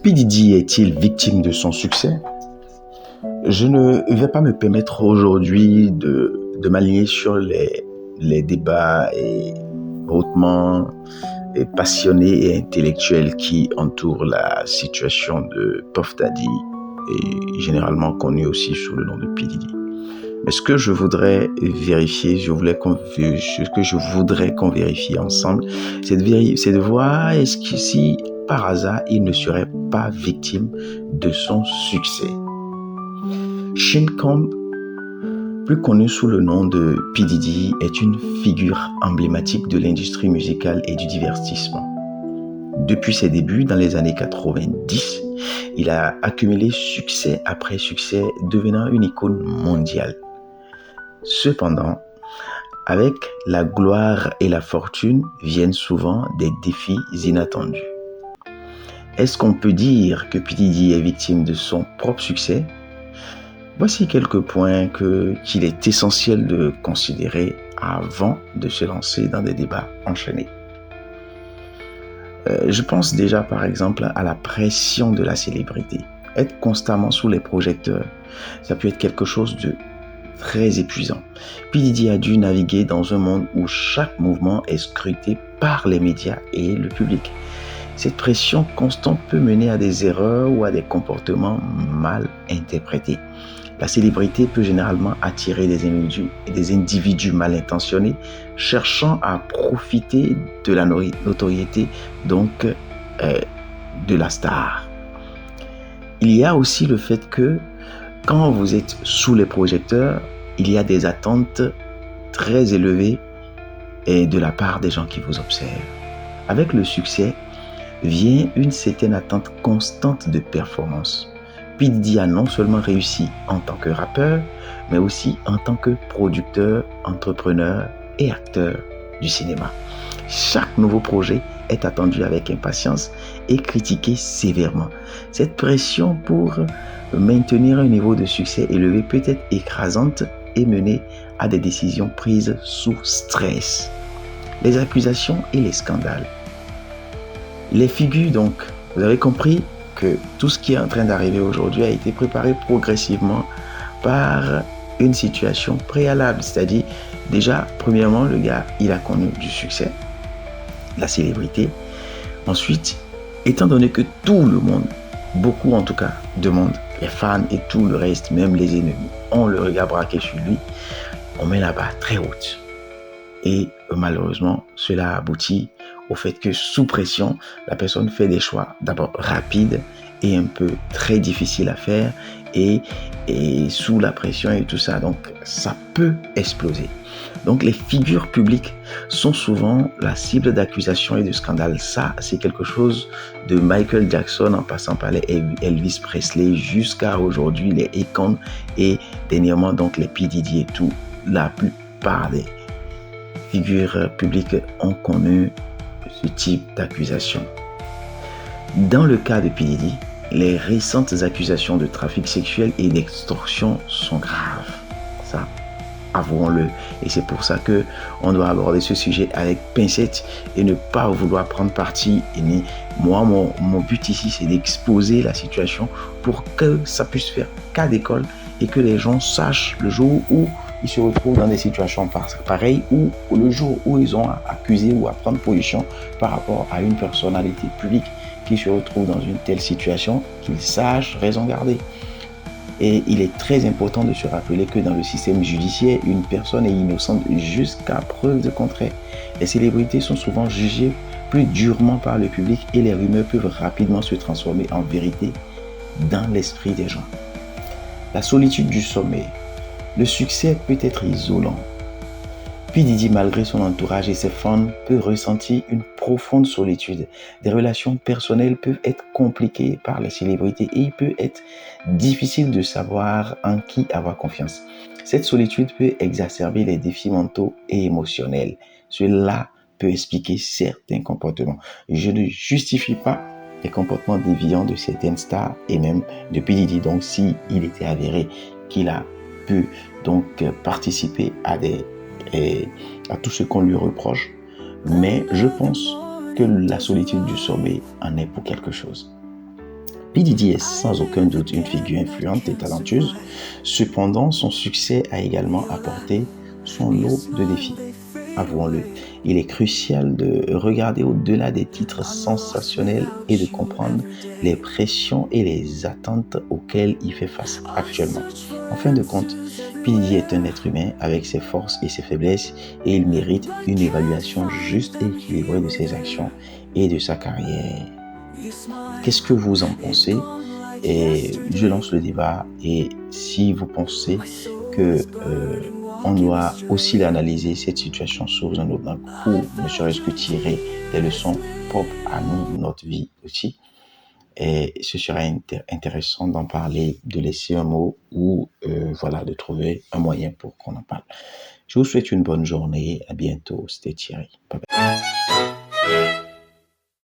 P. Diddy est-il victime de son succès? Je ne vais pas me permettre aujourd'hui de m'aligner sur les débats hautement passionnés et intellectuels qui entourent la situation de Puff Daddy et généralement connu aussi sous le nom de P. Diddy. Mais ce que je voudrais vérifier, ce que je voudrais qu'on vérifie ensemble, c'est de voir est-ce que si par hasard il ne serait pas victime de son succès. Sean Combs, plus connu sous le nom de P. Diddy, est une figure emblématique de l'industrie musicale et du divertissement. Depuis ses débuts dans les années 90, il a accumulé succès après succès, devenant une icône mondiale. Cependant, avec la gloire et la fortune viennent souvent des défis inattendus. Est-ce qu'on peut dire que P. Diddy est victime de son propre succès? Voici quelques points qu'il est essentiel de considérer avant de se lancer dans des débats enchaînés. Je pense déjà par exemple à la pression de la célébrité. Être constamment sous les projecteurs, ça peut être quelque chose de très épuisant. P. Diddy a dû naviguer dans un monde où chaque mouvement est scruté par les médias et le public. Cette pression constante peut mener à des erreurs ou à des comportements mal interprétés. La célébrité peut généralement attirer des individus mal intentionnés cherchant à profiter de la notoriété donc de la star. Il y a aussi le fait que quand vous êtes sous les projecteurs, il y a des attentes très élevées de la part des gens qui vous observent. Avec le succès vient une certaine attente constante de performance. P. Diddy a non seulement réussi en tant que rappeur, mais aussi en tant que producteur, entrepreneur et acteur du cinéma. Chaque nouveau projet est attendu avec impatience et critiqué sévèrement. Cette pression pour maintenir un niveau de succès élevé peut être écrasante et mener à des décisions prises sous stress. Les accusations et les scandales. Les figures donc, vous avez compris que tout ce qui est en train d'arriver aujourd'hui a été préparé progressivement par une situation préalable. C'est-à-dire, déjà, premièrement, le gars, il a connu du succès, la célébrité. Ensuite, étant donné que tout le monde, beaucoup en tout cas, demandent, les fans et tout le reste, même les ennemis, ont le regard braqué sur lui, on met la barre très haute. Et malheureusement, cela aboutit au fait que sous pression, la personne fait des choix d'abord rapides et un peu très difficiles à faire et sous la pression et tout ça. Donc, ça peut exploser. Donc, les figures publiques sont souvent la cible d'accusations et de scandales. Ça, c'est quelque chose de Michael Jackson en passant par les Elvis Presley jusqu'à aujourd'hui, les Akon et dernièrement, donc les P. Diddy et tout. La plupart des figures publiques ont connu ce type d'accusation. Dans le cas de P. Diddy, les récentes accusations de trafic sexuel et d'extorsion sont graves. Ça, avouons-le. Et c'est pour ça que on doit aborder ce sujet avec pincette et ne pas vouloir prendre parti. Moi, mon but ici, c'est d'exposer la situation pour que ça puisse faire cas d'école et que les gens sachent le jour où ils se retrouvent dans des situations pareilles ou le jour où ils ont à accuser ou à prendre position par rapport à une personnalité publique qui se retrouve dans une telle situation, qu'ils sachent raison garder. Et il est très important de se rappeler que dans le système judiciaire, une personne est innocente jusqu'à preuve de contraire. Les célébrités sont souvent jugées plus durement par le public et les rumeurs peuvent rapidement se transformer en vérité dans l'esprit des gens. La solitude du sommet. Le succès peut être isolant. P. Diddy, malgré son entourage et ses fans, peut ressentir une profonde solitude. Des relations personnelles peuvent être compliquées par les célébrités et il peut être difficile de savoir en qui avoir confiance. Cette solitude peut exacerber les défis mentaux et émotionnels. Cela peut expliquer certains comportements. Je ne justifie pas les comportements déviants de certaines stars et même de P. Diddy. Donc, si il était avéré qu'il a pu donc participer à tout ce qu'on lui reproche, mais je pense que la solitude du sommet en est pour quelque chose. P. Diddy est sans aucun doute une figure influente et talentueuse. Cependant, son succès a également apporté son lot de défis. Avouons-le, il est crucial de regarder au-delà des titres sensationnels et de comprendre les pressions et les attentes auxquelles il fait face actuellement. En fin de compte, P. Diddy est un être humain avec ses forces et ses faiblesses et il mérite une évaluation juste et équilibrée de ses actions et de sa carrière. Qu'est-ce que vous en pensez? Et je lance le débat. Et si vous pensez que on doit aussi analyser cette situation sous un autre angle, ou ne serait-ce que tirer des leçons propres à nous, notre vie aussi, et ce serait intéressant d'en parler, de laisser un mot ou voilà, de trouver un moyen pour qu'on en parle. Je vous souhaite une bonne journée. À bientôt. C'était Thierry. Bye bye.